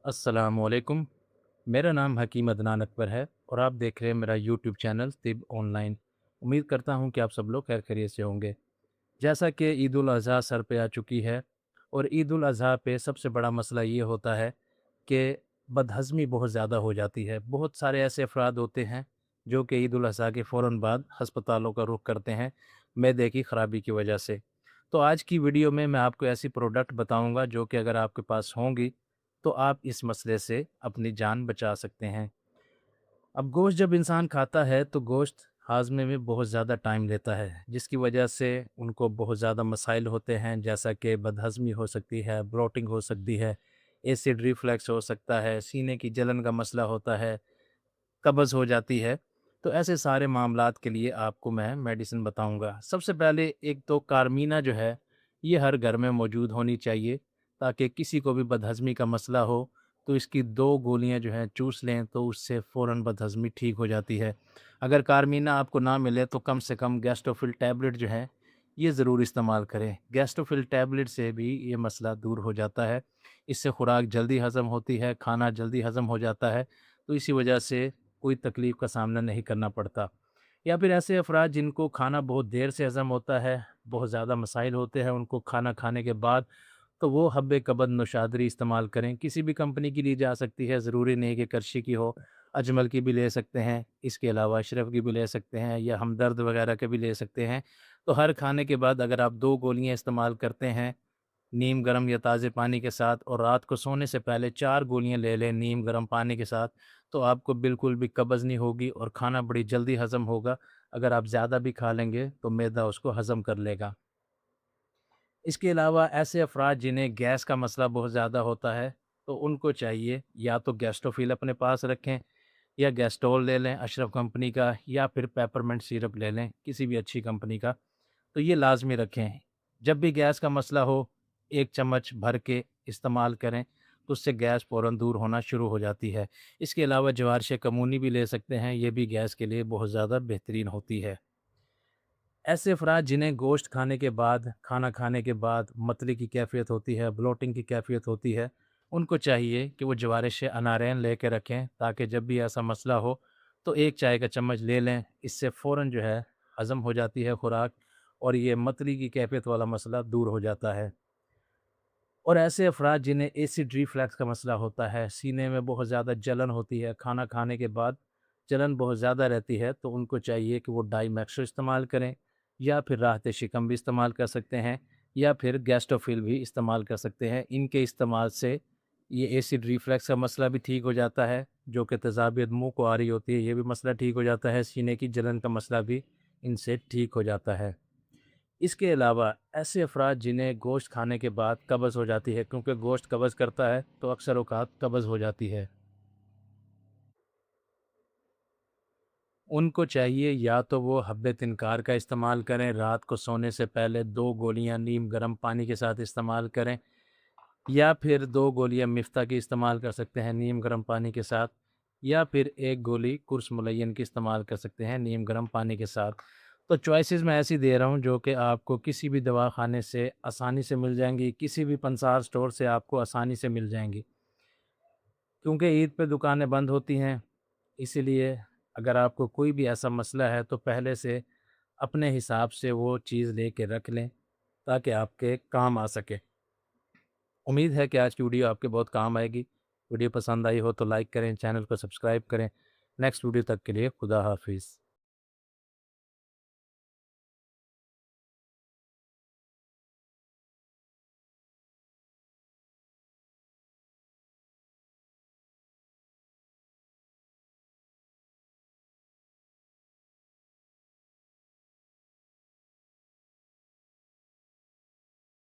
अस्सलामुअलैकुम। मेरा नाम हकीम अदनान अकबर है और आप देख रहे हैं मेरा यूट्यूब चैनल तिब ऑनलाइन। उम्मीद करता हूं कि आप सब लोग खैर खैरियत से होंगे। जैसा कि ईद उल अज़हा सर पे आ चुकी है और ईद उल अज़हा पे सबसे बड़ा मसला ये होता है कि बदहज़मी बहुत ज़्यादा हो जाती है। बहुत सारे ऐसे अफराद होते हैं जो कि ईद उल अज़हा के फ़ौरन बाद हस्पतालों का रुख करते हैं मैदे की ख़राबी की वजह से। तो आज की वीडियो में मैं आपको ऐसी प्रोडक्ट बताऊंगा जो कि अगर आपके पास होंगी तो आप इस मसले से अपनी जान बचा सकते हैं। अब गोश्त जब इंसान खाता है तो गोश्त हाज़मे में बहुत ज़्यादा टाइम लेता है, जिसकी वजह से उनको बहुत ज़्यादा मसाइल होते हैं, जैसा कि बदहज़मी हो सकती है, ब्लोटिंग हो सकती है, एसिड रिफ्लक्स हो सकता है, सीने की जलन का मसला होता है, कब्ज़ हो जाती है। तो ऐसे सारे मामलात के लिए आपको मैं मेडिसिन बताऊँगा। सबसे पहले एक तो कारमीना जो है, ये हर घर में मौजूद होनी चाहिए, ताकि किसी को भी बदहज़मी का मसला हो, तो इसकी 2 गोलियाँ जो हैं चूस लें, तो उससे फ़ौरन बदहज़मी ठीक हो जाती है। अगर कारमीना आपको ना मिले, तो कम से कम गैस्ट्रोफ़िल टैबलेट जो है, ये ज़रूर इस्तेमाल करें। गैस्ट्रोफ़िल टैबलेट से भी ये मसला दूर हो जाता है। इससे खुराक जल्दी हज़म होती है, खाना जल्दी हज़म हो जाता है, तो इसी वजह से कोई तकलीफ़ का सामना नहीं करना पड़ता। या फिर ऐसे अफ़राद जिनको खाना बहुत देर से हज़म होता है, बहुत ज़्यादा मसाइल होते हैं उनको खाना खाने के बाद, तो वो हब्बे कबद नौशादरी इस्तेमाल करें। किसी भी कंपनी की ली जा सकती है, ज़रूरी नहीं कि करशी की हो, अजमल की भी ले सकते हैं, इसके अलावा अशरफ की भी ले सकते हैं या हमदर्द वगैरह के भी ले सकते हैं। तो हर खाने के बाद अगर आप 2 गोलियाँ इस्तेमाल करते हैं नीम गर्म या ताज़े पानी के साथ और रात को सोने से पहले 4 गोलियाँ ले लें नीम गर्म पानी के साथ, तो आपको बिल्कुल भी कब्ज़ नहीं होगी और खाना बड़ी जल्दी हज़म होगा। अगर आप ज़्यादा भी खा लेंगे तो मैदा उसको हज़म कर लेगा। इसके अलावा ऐसे अफ़राद जिन्हें गैस का मसला बहुत ज़्यादा होता है, तो उनको चाहिए या तो गैस्ट्रोफ़िल अपने पास रखें या गैस्ट्रोल ले लें अशरफ कंपनी का या फिर पेपरमिंट सिरप ले लें किसी भी अच्छी कंपनी का। तो ये लाज़मी रखें। जब भी गैस का मसला हो, 1 चम्मच भर के इस्तेमाल करें, तो उससे गैस फ़ौरन दूर होना शुरू हो जाती है। इसके अलावा जवारशे कमूनी भी ले सकते हैं, ये भी गैस के लिए बहुत ज़्यादा बेहतरीन होती है। ऐसे अफ़राद जिन्हें गोश्त खाने के बाद, खाना खाने के बाद मतली की कैफ़ियत होती है, ब्लोटिंग की कैफ़ियत होती है, उनको चाहिए कि वो जवारिश अनारैन लेके रखें, ताकि जब भी ऐसा मसला हो, तो 1 चाय का चम्मच ले लें। इससे फ़ौरन जो है हज़म हो जाती है खुराक और ये मतली की कैफ़ियत वाला मसला दूर हो जाता है। और ऐसे अफ़राद जिन्हें एसिड रिफ्लक्स का मसला होता है, सीने में बहुत ज़्यादा जलन होती है, खाना खाने के बाद जलन बहुत ज़्यादा रहती है, तो उनको चाहिए कि वो डाइमेक्सो इस्तेमाल करें या फिर राहत शिकम भी इस्तेमाल कर सकते हैं या फिर गैस्ट्रोफिल भी इस्तेमाल कर सकते हैं। इनके इस्तेमाल से ये एसिड रिफ्लक्स का मसला भी ठीक हो जाता है, जो कि तेज़ाबियत मुँह को आ रही होती है, ये भी मसला ठीक हो जाता है, सीने की जलन का मसला भी इनसे ठीक हो जाता है। इसके अलावा ऐसे अफ़राद जिन्हें गोश्त खाने के बाद कब्ज़ हो जाती है, क्योंकि गोश्त कब्ज़ करता है तो अक्सर औक़ात कब्ज़ हो जाती है। उनको चाहिए या तो वो हब्बे तिनकार का इस्तेमाल करें, रात को सोने से पहले 2 गोलियाँ नीम गर्म पानी के साथ इस्तेमाल करें या फिर 2 गोलियाँ मिफ्ता की इस्तेमाल कर सकते हैं नीम गर्म पानी के साथ या फिर 1 गोली कुर्स मुलय्यन की इस्तेमाल कर सकते हैं नीम गर्म पानी के साथ। तो चॉइसेस मैं ऐसी दे रहा हूँ जो कि आपको किसी भी दवाख़ाने से आसानी से मिल जाएँगी, किसी भी पंसार स्टोर से आपको आसानी से मिल जाएँगी। क्योंकि ईद पे दुकानें बंद होती हैं, इसीलिए अगर आपको कोई भी ऐसा मसला है तो पहले से अपने हिसाब से वो चीज़ लेके रख लें, ताकि आपके काम आ सके। उम्मीद है कि आज की वीडियो आपके बहुत काम आएगी। वीडियो पसंद आई हो तो लाइक करें, चैनल को सब्सक्राइब करें। नेक्स्ट वीडियो तक के लिए खुदा हाफ़िज़।